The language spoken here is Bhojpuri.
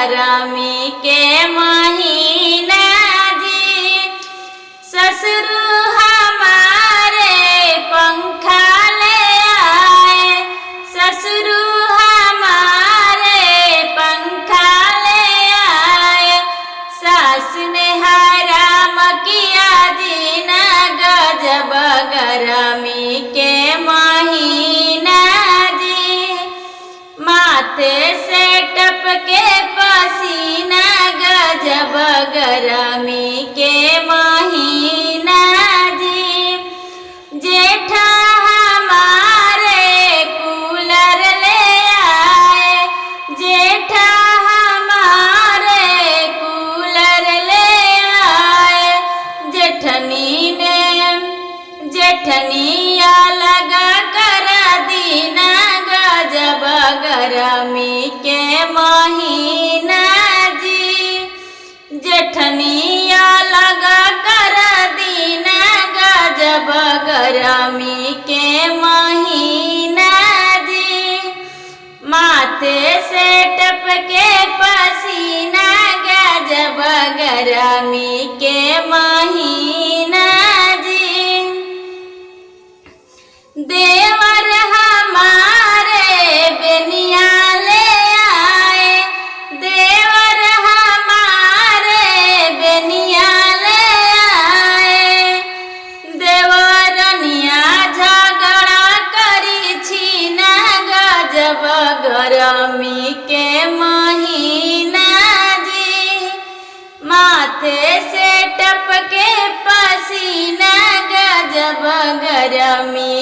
गरमी के महीना जी। ससुर हमारे पंखा ले आए, ससुर हमारे पंखा ले आए। सास ने हराम किया जी ना गजब गरमी के महीना जी। माथे से टपके पसीना गजब गरमी के महीना जी। जेठा हमारे कूलर ले आए, जेठा हमारे कूलर ले आए। जेठनिया लगा कर दीना गजब गरमी के महीना जी। जेठनिया लगा कर दीना गजब गरमी के महीना जी। माथे से टपके पसीना गजब गरमी के महीना जी। देवर हमारे बेनिया ले आए, देवर हमारे बेनिया ले आए। देवरनिया झगड़ा करी छीना गजब गरमी के महीना जी। माथे से टपके पसीना गजब गरमी